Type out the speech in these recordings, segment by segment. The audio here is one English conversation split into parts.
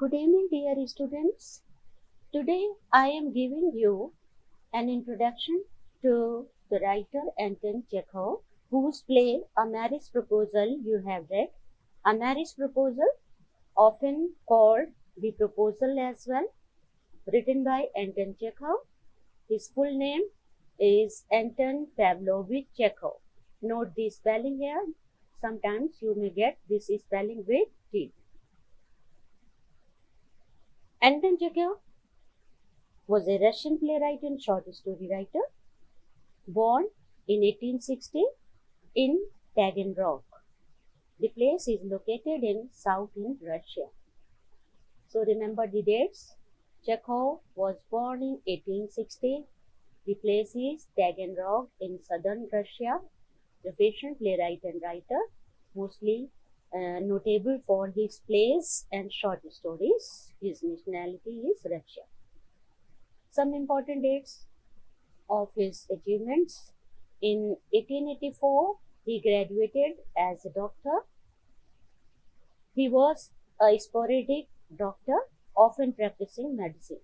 Good evening, dear students. Today I am giving you an introduction to the writer Anton Chekhov, whose play A Marriage Proposal you have read. A Marriage Proposal, often called The Proposal as well, written by Anton Chekhov. His full name is Anton Pavlovich Chekhov. Note the spelling here. Sometimes you may get this spelling with T. Anton Chekhov was a Russian playwright and short story writer, born in 1860 in Taganrog. The place is located in southern Russia. So remember the dates. Chekhov was born in 1860. The place is Taganrog in southern Russia. Professional playwright and writer, mostly notable for his plays and short stories. His nationality is Russia. Some important dates of his achievements. In 1884, he graduated as a doctor. He was a sporadic doctor, often practicing medicine.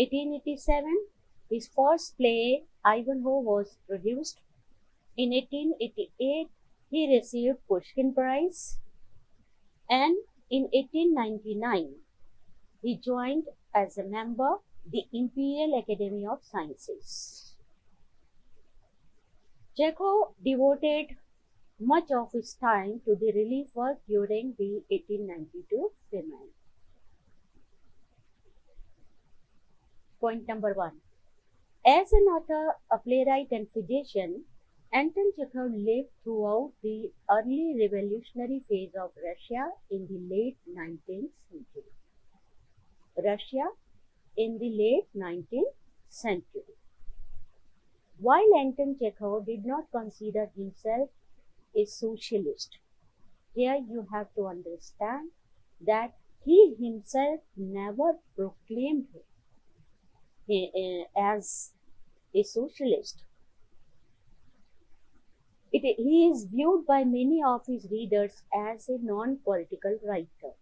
1887, his first play, Ivanhoe, was produced. In 1888, he received Pushkin Prize. And in 1899, he joined as a member the Imperial Academy of Sciences. Chekhov devoted much of his time to the relief work during the 1892 famine. Point number 1. As an author, a playwright and physician, Anton Chekhov lived throughout the early revolutionary phase of Russia in the late 19th century. Russia in the late 19th century. While Anton Chekhov did not consider himself a socialist, here you have to understand that he himself never proclaimed as a socialist. He is viewed by many of his readers as a non-political writer.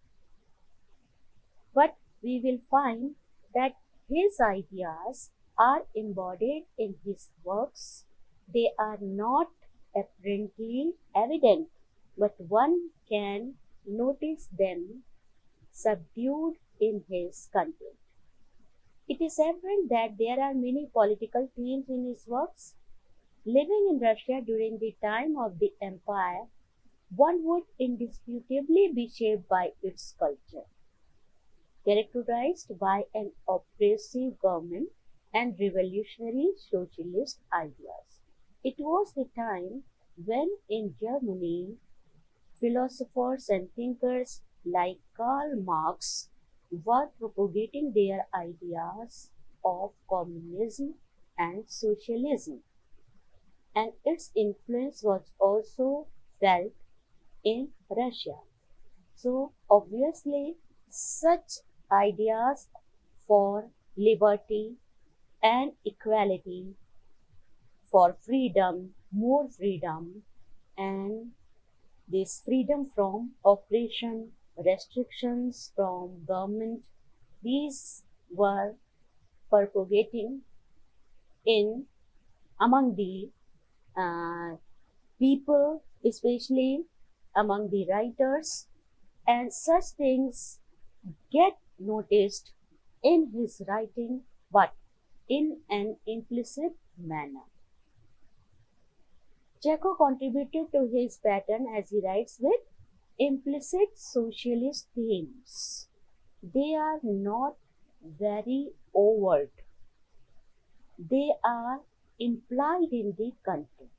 But we will find that his ideas are embodied in his works. They are not apparently evident, but one can notice them subdued in his content. It is evident that there are many political themes in his works. Living in Russia during the time of the empire, one would indisputably be shaped by its culture, characterized by an oppressive government and revolutionary socialist ideas. It was the time when in Germany, philosophers and thinkers like Karl Marx were propagating their ideas of communism and socialism, and its influence was also felt in Russia. So obviously, such ideas for liberty and equality, for freedom, more freedom, and this freedom from oppression, restrictions from government, these were propagating in among the people, especially among the writers, and such things get noticed in his writing, but in an implicit manner. Chekhov contributed to his pattern as he writes with implicit socialist themes. They are not very overt. They are implied in the content.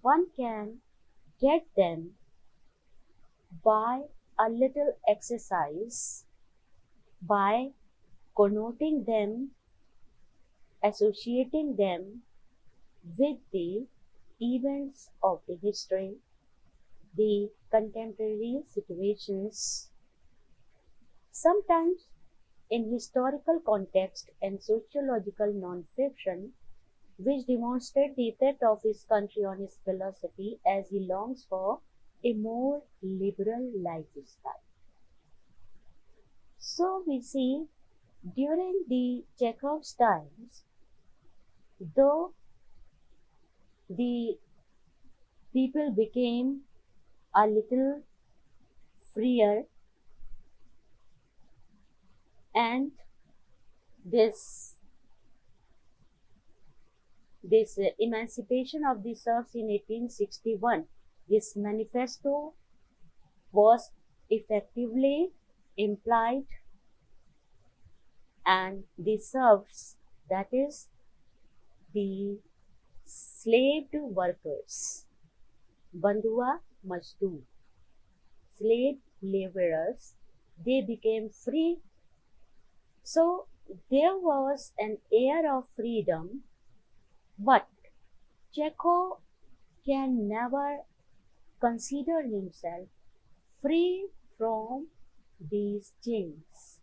One can get them by a little exercise, by connoting them, associating them with the events of the history, the contemporary situations, sometimes in historical context and sociological non-fiction, which demonstrate the effect of his country on his philosophy as he longs for a more liberal lifestyle. So we see during the Chekhov's times, though the people became a little freer, and this emancipation of the serfs in 1861, this manifesto was effectively implied, and the serfs, that is the slaved workers, bandhua mazdoor, slave laborers, they became free. So there was an air of freedom, but Chekhov can never consider himself free from these chains.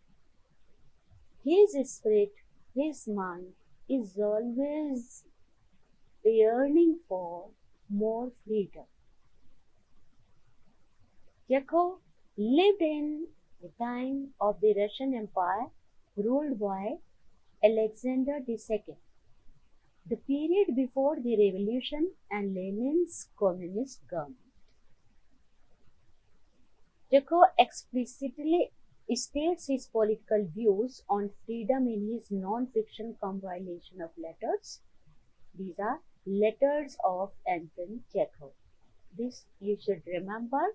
His spirit, his mind is always yearning for more freedom. Chekhov lived in the time of the Russian Empire ruled by Alexander II, the period before the revolution and Lenin's communist government. Chekhov explicitly states his political views on freedom in his non-fiction compilation of letters. These are letters of Anton Chekhov. This you should remember.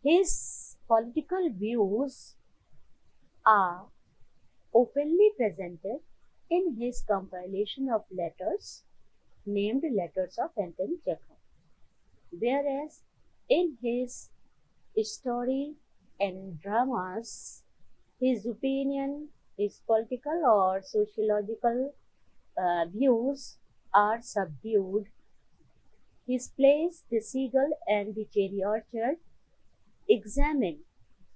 His political views are openly presented in his compilation of letters named Letters of Anton Chekhov, whereas in his story and dramas, his opinion, his political or sociological views are subdued. His plays, The Seagull and the Cherry Orchard, examine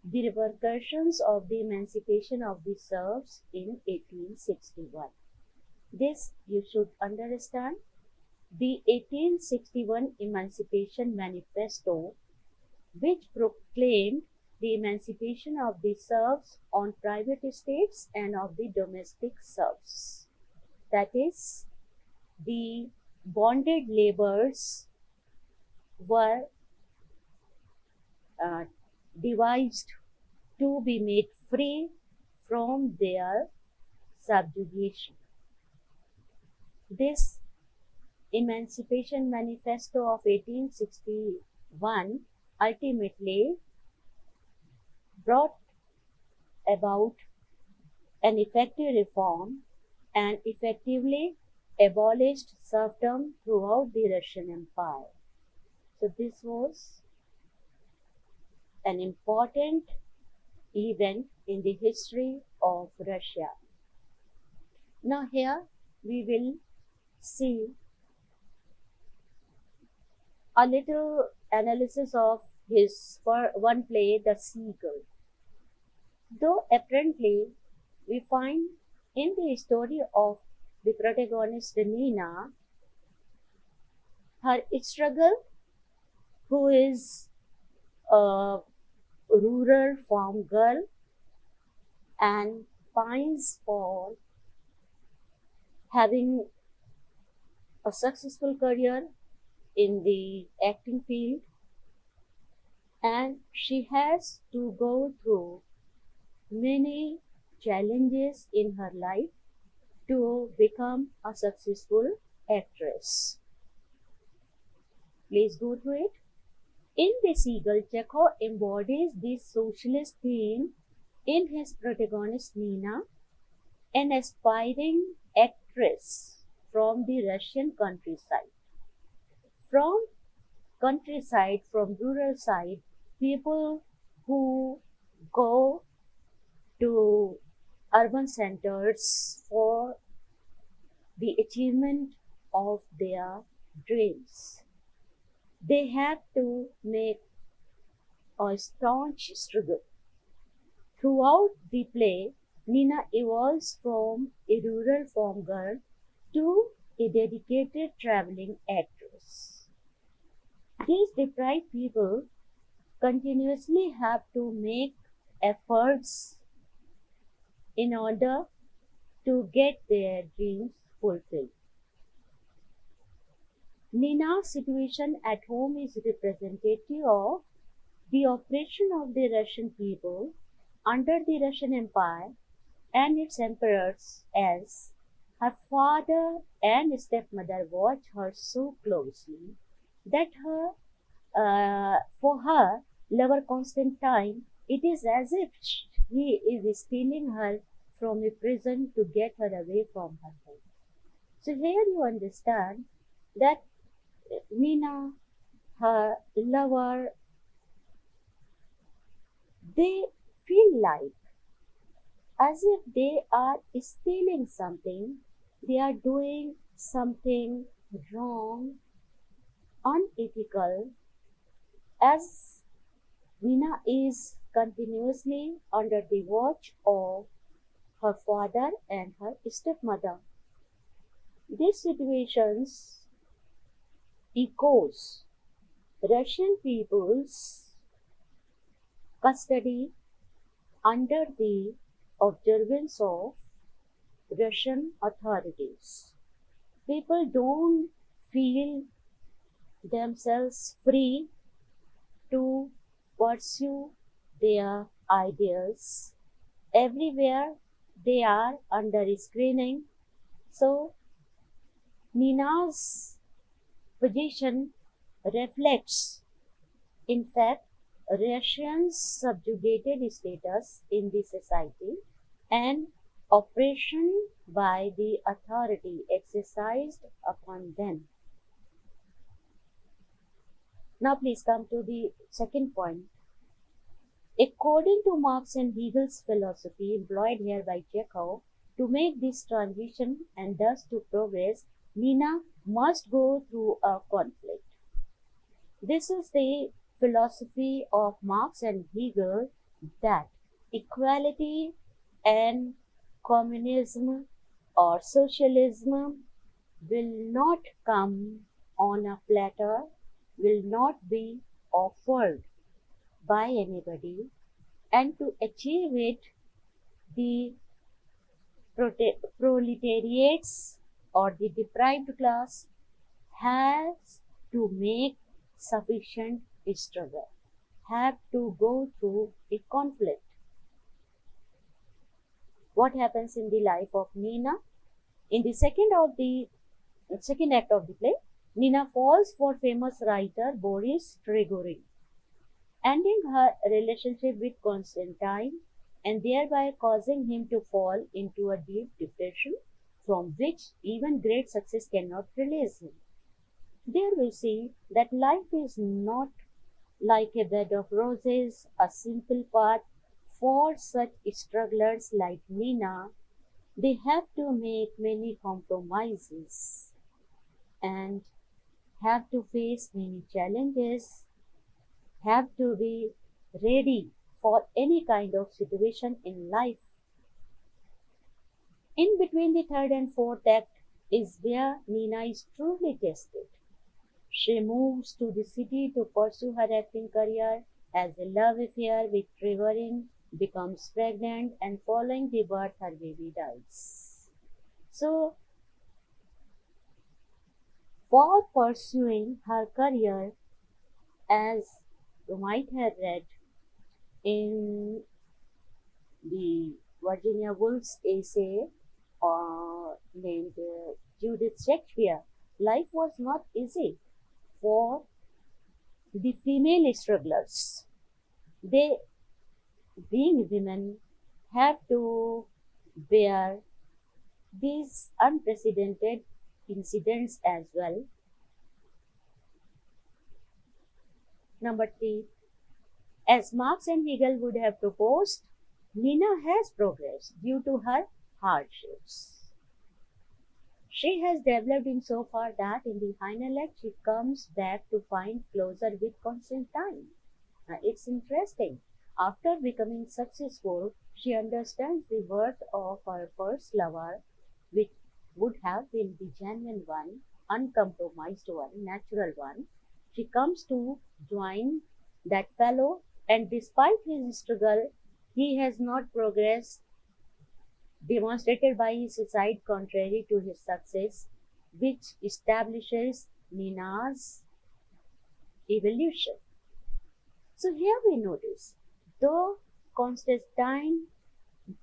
the repercussions of the emancipation of the serfs in 1861. This you should understand. The 1861 Emancipation Manifesto, which proclaimed the emancipation of the serfs on private estates and of the domestic serfs. That is, the bonded laborers were devised to be made free from their subjugation. This Emancipation Manifesto of 1861 ultimately brought about an effective reform and effectively abolished serfdom throughout the Russian Empire. So this was an important event in the history of Russia. Now here we will see a little analysis of his one play, The Seagull. Though apparently we find in the story of the protagonist Nina, her struggle, who is a rural farm girl and pines for having a successful career in the acting field, and she has to go through many challenges in her life to become a successful actress. Please go through it. In The Seagull, Chekhov embodies this socialist theme in his protagonist Nina, an aspiring actress from the Russian countryside. From countryside, from rural side, people who go to urban centers for the achievement of their dreams. They have to make a staunch struggle. Throughout the play, Nina evolves from a rural farm girl to a dedicated traveling actress. These deprived people continuously have to make efforts in order to get their dreams fulfilled. Nina's situation at home is representative of the oppression of the Russian people under the Russian Empire and its emperors, as her father and stepmother watch her so closely that for her lover Constantine, it is as if he is stealing her from a prison to get her away from her home. So here you understand that Nina, her lover, they feel like as if they are stealing something, they are doing something wrong, unethical, as Nina is continuously under the watch of her father and her stepmother. These situations echoes Russian people's custody under the observance of Russian authorities. People don't feel themselves free to pursue their ideals. Everywhere they are under screening. So Nina's position reflects, in fact, Russians' subjugated status in the society and oppression by the authority exercised upon them. Now please come to the second point. According to Marx and Hegel's philosophy employed here by Chekhov, to make this transition and thus to progress, Nina must go through a conflict. This is the philosophy of Marx and Hegel, that equality and communism or socialism will not come on a platter, will not be offered by anybody, and to achieve it, the proletariats or the deprived class has to make sufficient struggle, have to go through a conflict. What happens in the life of Nina? In the second act of the play, Nina falls for famous writer Boris Trigorin, ending her relationship with Constantine and thereby causing him to fall into a deep depression from which even great success cannot release him. There we see that life is not like a bed of roses, a simple path. For such strugglers like Nina, they have to make many compromises and have to face many challenges, have to be ready for any kind of situation in life. In between the third and fourth act is where Nina is truly tested. She moves to the city to pursue her acting career as a love affair with Trigorin becomes pregnant, and following the birth her baby dies. So, for pursuing her career, as you might have read in the Virginia Woolf's essay named Judith Shakespeare, life was not easy for the female strugglers. They, being women, have to bear these unprecedented incidents as well. Number 3, as Marx and Hegel would have proposed, Nina has progressed due to her hardships. She has developed in so far that in the final act she comes back to find closer with Constantine. It's interesting. After becoming successful, she understands the worth of her first lover, which would have been the genuine one, uncompromised one, natural one. She comes to join that fellow, and despite his struggle, he has not progressed demonstrated by his suicide contrary to his success, which establishes Nina's evolution. So here we notice, though Constantine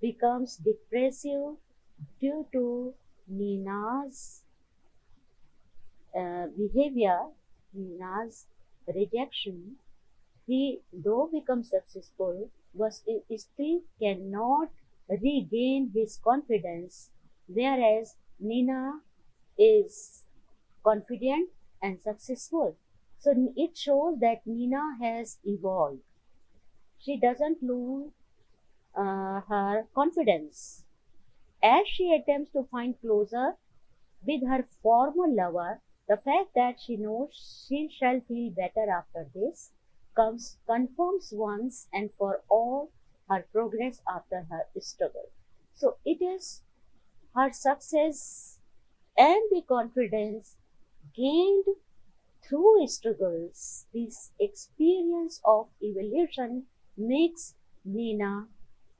becomes depressive due to Nina's behavior, Nina's rejection, he, though becomes successful, was still cannot regain his confidence, whereas Nina is confident and successful. So it shows that Nina has evolved. She doesn't lose her confidence. As she attempts to find closer with her former lover, the fact that she knows she shall feel better after this confirms once and for all her progress after her struggle. So it is her success and the confidence gained through struggles. This experience of evolution makes Nina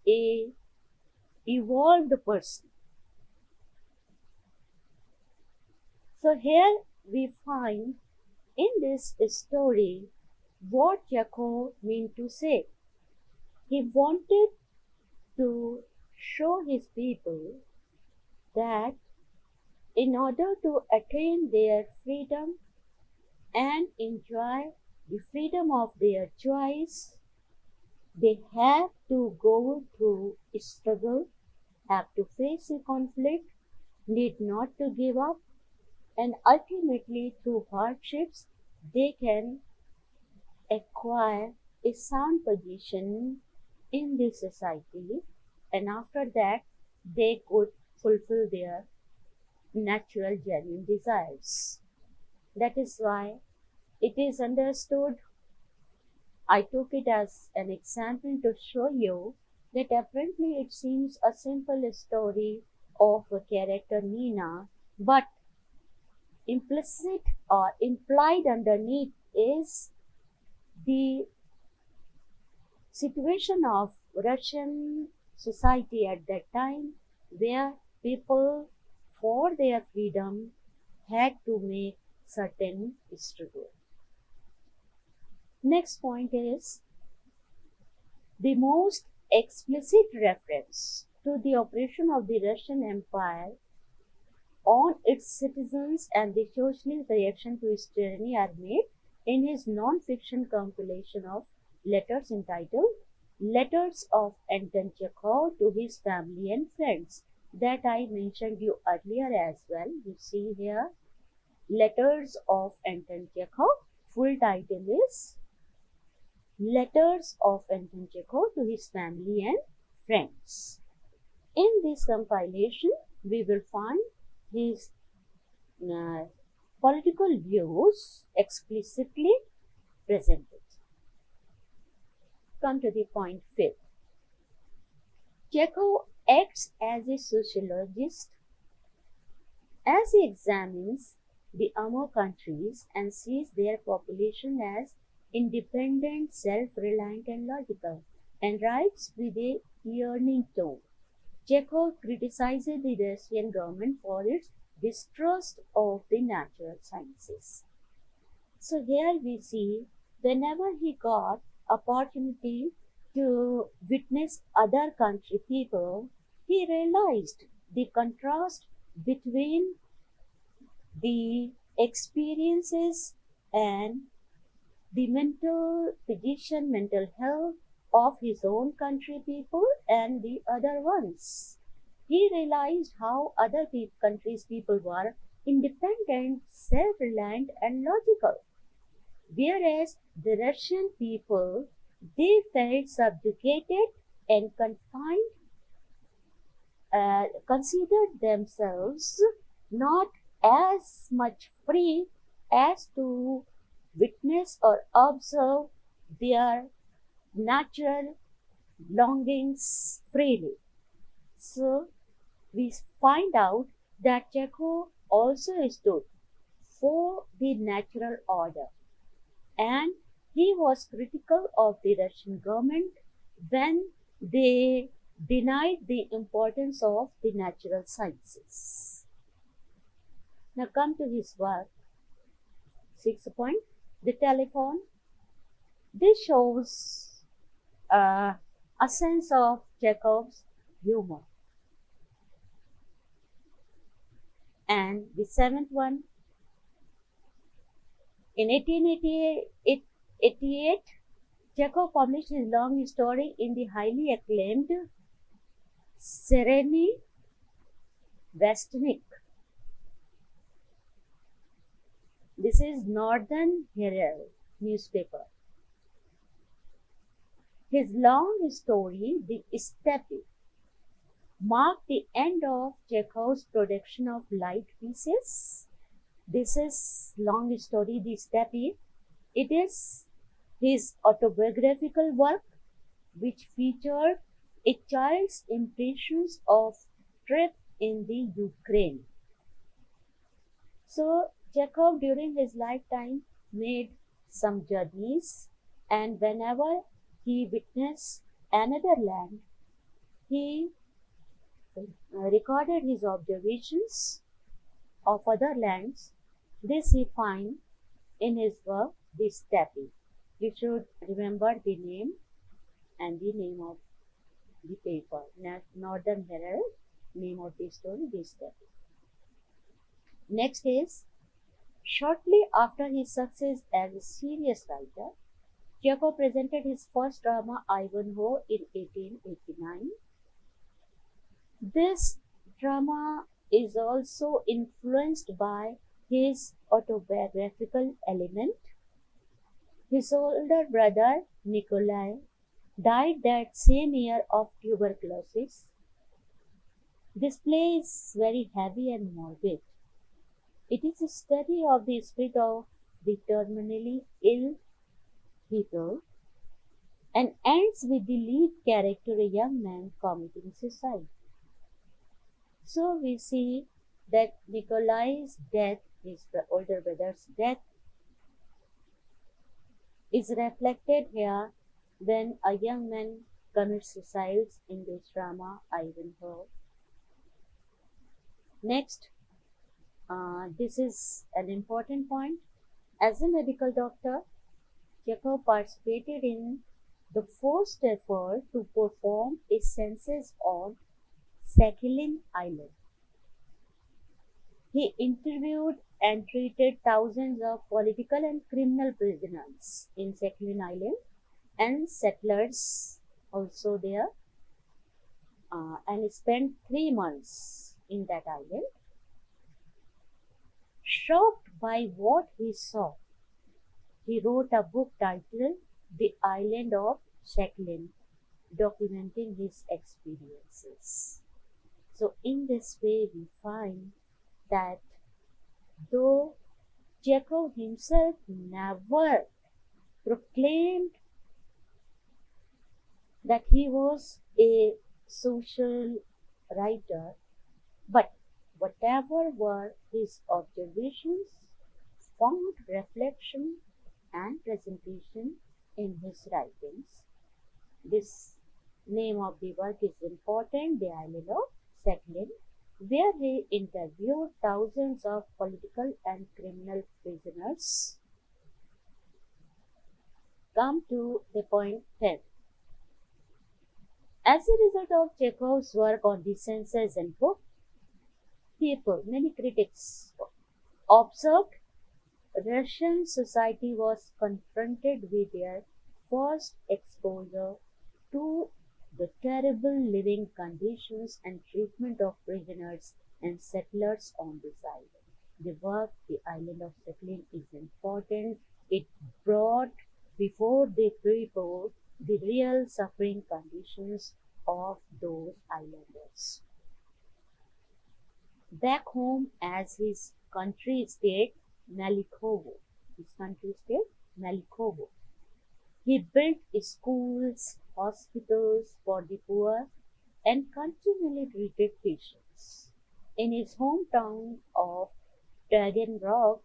a evolved person. So here we find in this story what Chekhov meant to say. He wanted to show his people that in order to attain their freedom and enjoy the freedom of their choice, they have to go through struggle, have to face a conflict, need not to give up, and ultimately through hardships they can acquire a sound position in the society, and after that they could fulfill their natural genuine desires. That is why it is understood. I took it as an example to show you that apparently it seems a simple story of a character Nina, but implicit or implied underneath is the situation of Russian society at that time, where people for their freedom had to make certain struggle. Next point is the most explicit reference to the operation of the Russian Empire on its citizens and the socialist reaction to its tyranny are made in his non-fiction compilation of letters entitled Letters of Anton Chekhov to his family and friends, that I mentioned you earlier as well. You see here, Letters of Anton Chekhov. Full title is Letters of Anton Chekhov to his family and friends. In this compilation, we will find his political views explicitly presented. Come to the point fifth. Chekhov acts as a sociologist as he examines the Amur countries and sees their population as independent, self-reliant and logical, and writes with a yearning tone. Chekhov criticizes the Russian government for its distrust of the natural sciences. So here we see, whenever he got opportunity to witness other country people, he realized the contrast between the experiences and the mental condition, mental health of his own country people and the other ones. He realized how other countries' people were independent, self-reliant and logical. Whereas the Russian people, they felt subjugated and confined, considered themselves not as much free as to witness or observe their natural longings freely. So we find out that Chekhov also stood for the natural order, and he was critical of the Russian government when they denied the importance of the natural sciences. Now come to his work, 6 point, the telephone. This shows a sense of Chekhov's humor. And the seventh one, in 1888, Chekhov published his long story in the highly acclaimed Sereny Vestnik. This is Northern Herald newspaper. His long story, The Steppe, marked the end of Chekhov's production of light pieces. This is long story, The Steppe. It is his autobiographical work which featured a child's impressions of trip in the Ukraine. So Chekhov during his lifetime made some journeys, and whenever he witnessed another land, he recorded his observations of other lands. This he finds in his work, The Steppe. You should remember the name and the name of the paper. Northern Herald, name of the story, The Steppe. Next is, shortly after his success as a serious writer, Chekhov presented his first drama Ivanhoe in 1889. This drama is also influenced by his autobiographical element. His older brother Nikolai died that same year of tuberculosis. This play is very heavy and morbid. It is a study of the spirit of the terminally ill people and ends with the lead character, a young man, committing suicide. So we see that Nikolai's death, his older brother's death, is reflected here when a young man commits suicide in this drama Ivanhoe. Next, this is an important point. As a medical doctor, Chekhov participated in the first effort to perform a census on Sakhalin Island. He interviewed and treated thousands of political and criminal prisoners in Sakhalin Island and settlers also there, and spent 3 months in that island. Shocked by what he saw, he wrote a book titled The Island of Sakhalin, documenting his experiences. So in this way we find that though Chekhov himself never proclaimed that he was a social writer, but whatever were his observations found reflection and presentation in his writings. This name of the work is important, The Island of Sakhalin, where he interviewed thousands of political and criminal prisoners. Come to the point 10. As a result of Chekhov's work on the census and book, many critics observed Russian society was confronted with their first exposure to the terrible living conditions and treatment of prisoners and settlers on this island. The work, The Island of Sakhalin, is important. It brought before the people the real suffering conditions of those islanders. Back home as his country state, Malikovo. He built schools, hospitals for the poor, and continually treated patients. In his hometown of Taganrog,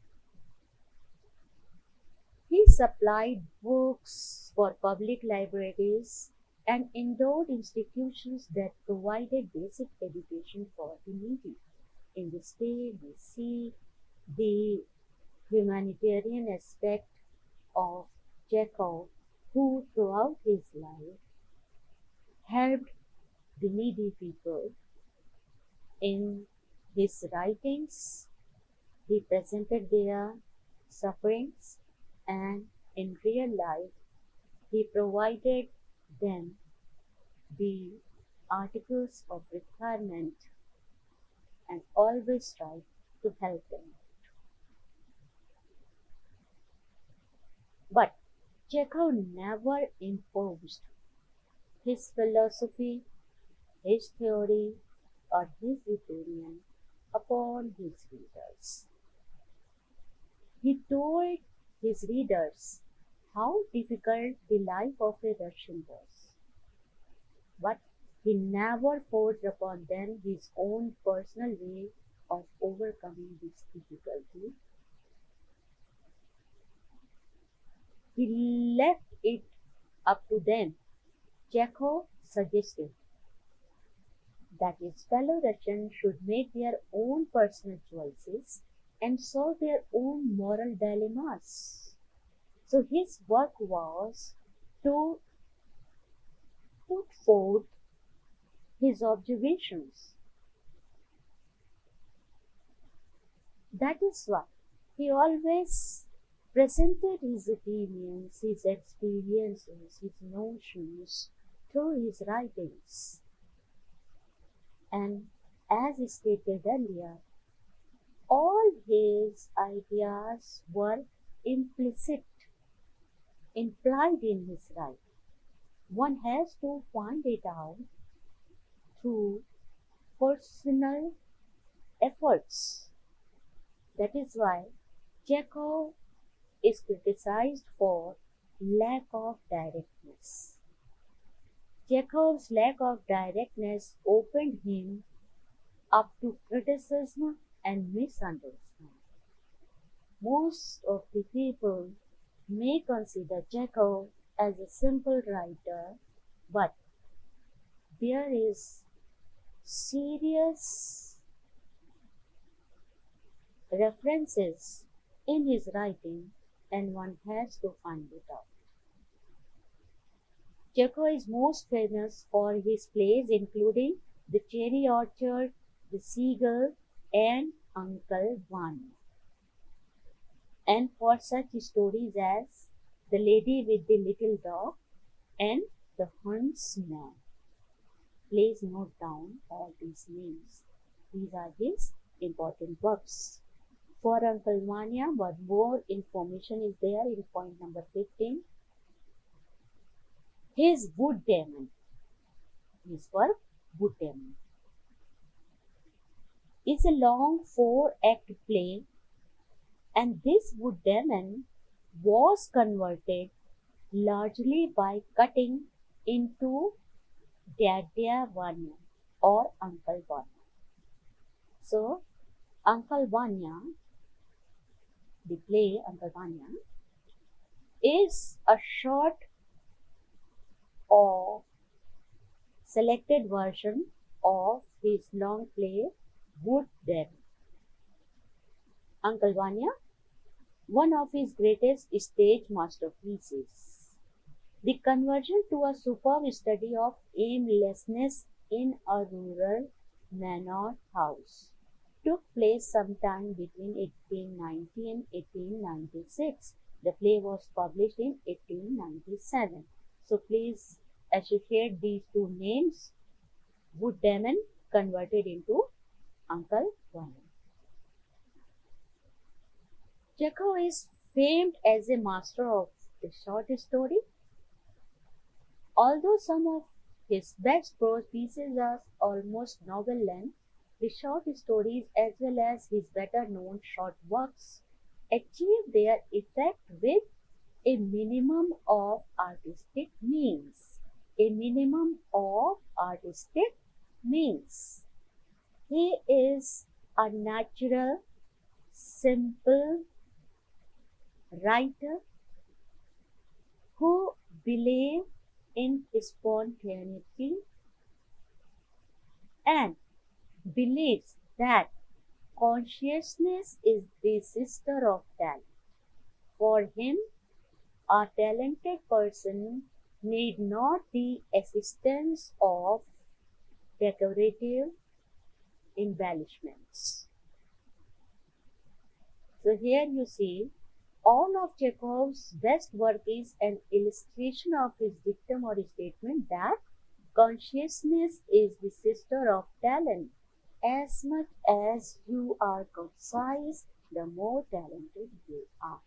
he supplied books for public libraries and endowed institutions that provided basic education for the needy. In this way, we see the humanitarian aspect of Chekhov, who throughout his life helped the needy people. In his writings, he presented their sufferings, and in real life, he provided them the articles of requirement and always tried to help them. But Chekhov never imposed his philosophy, his theory, or his opinion upon his readers. He told his readers how difficult the life of a Russian was, but he never forced upon them his own personal way of overcoming this difficulty. He left it up to them. Chekhov suggested that his fellow Russians should make their own personal choices and solve their own moral dilemmas. So his work was to put forth his observations. That is why he always presented his opinions, his experiences, his notions through his writings. And as stated earlier, all his ideas were implicit, implied in his writing. One has to find it out through personal efforts. That is why Chekhov is criticized for lack of directness. Chekhov's lack of directness opened him up to criticism and misunderstanding. Most of the people may consider Chekhov as a simple writer, but there is serious references in his writing, and one has to find it out. Chekhov is most famous for his plays including The Cherry Orchard, The Seagull, and Uncle Vanya, and for such stories as The Lady with the Little Dog and The Huntsman. Please note down all these names. These are his important works. For Uncle Vanya, but more information is there in point number 15. His Wood Demon, his work Wood Demon, is a long 4-act play, and this Wood Demon was converted largely by cutting into Dadya Vanya or Uncle Vanya. So, Uncle Vanya, the play Uncle Vanya, is a short or selected version of his long play Wood Demon. Uncle Vanya, one of his greatest stage masterpieces. The conversion to a superb study of aimlessness in a rural manor house took place sometime between 1890 and 1896. The play was published in 1897. So please associate these two names, Wood Demon converted into Uncle Vanya. Chekhov is famed as a master of the short story. Although some of his best prose pieces are almost novel length, the short stories as well as his better known short works achieve their effect with a minimum of artistic means. A minimum of artistic means. He is a natural, simple writer who believes in spontaneity and believes that consciousness is the sister of talent. For him, a talented person need not the assistance of decorative embellishments. So here you see all of Chekhov's best work is an illustration of his dictum or statement that consciousness is the sister of talent. As much as you are concise, the more talented you are.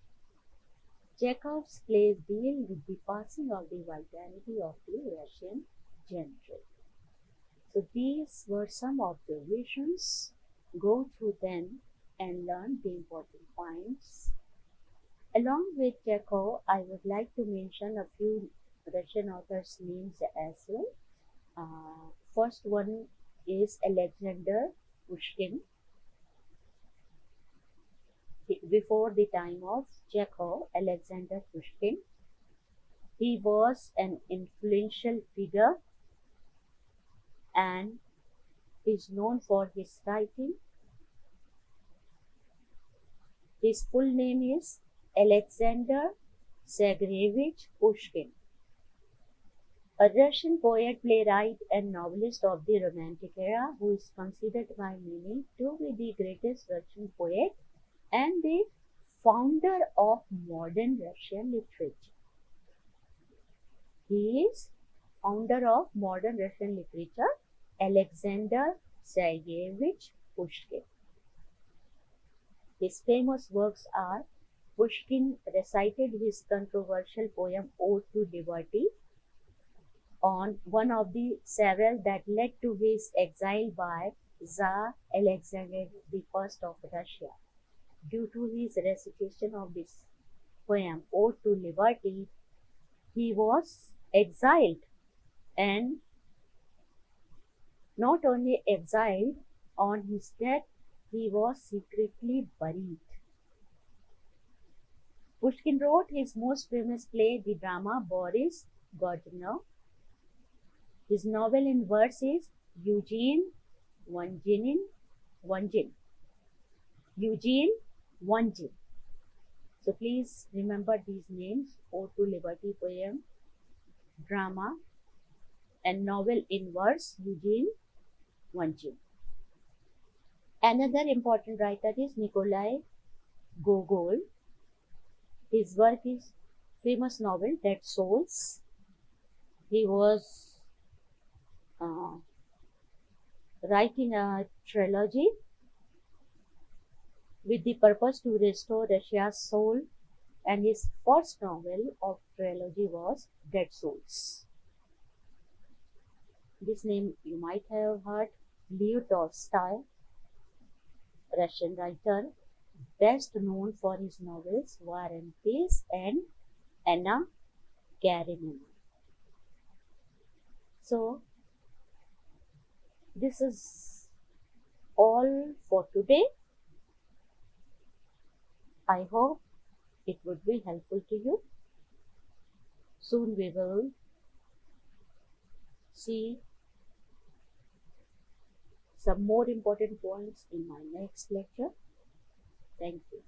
Chekhov's plays deal with the passing of the vitality of the Russian gentry. So these were some observations. Go through them and learn the important points. Along with Chekhov, I would like to mention a few Russian authors' names as well. First one is Alexander Pushkin. Before the time of Chekhov, Alexander Pushkin, he was an influential figure and is known for his writing. His full name is Alexander Sergeyevich Pushkin, a Russian poet, playwright, and novelist of the Romantic era, who is considered by many to be the greatest Russian poet and the founder of modern Russian literature. He is founder of modern Russian literature, Alexander Sergeyevich Pushkin. His famous works are Pushkin recited his controversial poem Ode to Liberty on one of the several that led to his exile by Tsar Alexander I of Russia. Due to his recitation of this poem Ode to Liberty, he was exiled, and not only exiled, on his death he was secretly buried. Pushkin wrote his most famous play, the drama Boris Godunov. His novel in verse is Eugene Onegin. Eugene Onegin. So please remember these names: Ode to Liberty poem, drama, and novel in verse Eugene Onegin. Another important writer is Nikolai Gogol. His work is famous novel Dead Souls. He was writing a trilogy with the purpose to restore Russia's soul, and his first novel of trilogy was Dead Souls. This name you might have heard. Leo Tolstoy, Russian writer, best known for his novels War and Peace and Anna Karenina. So this is all for today. I hope it would be helpful to you. Soon we will see some more important points in my next lecture. Thank you.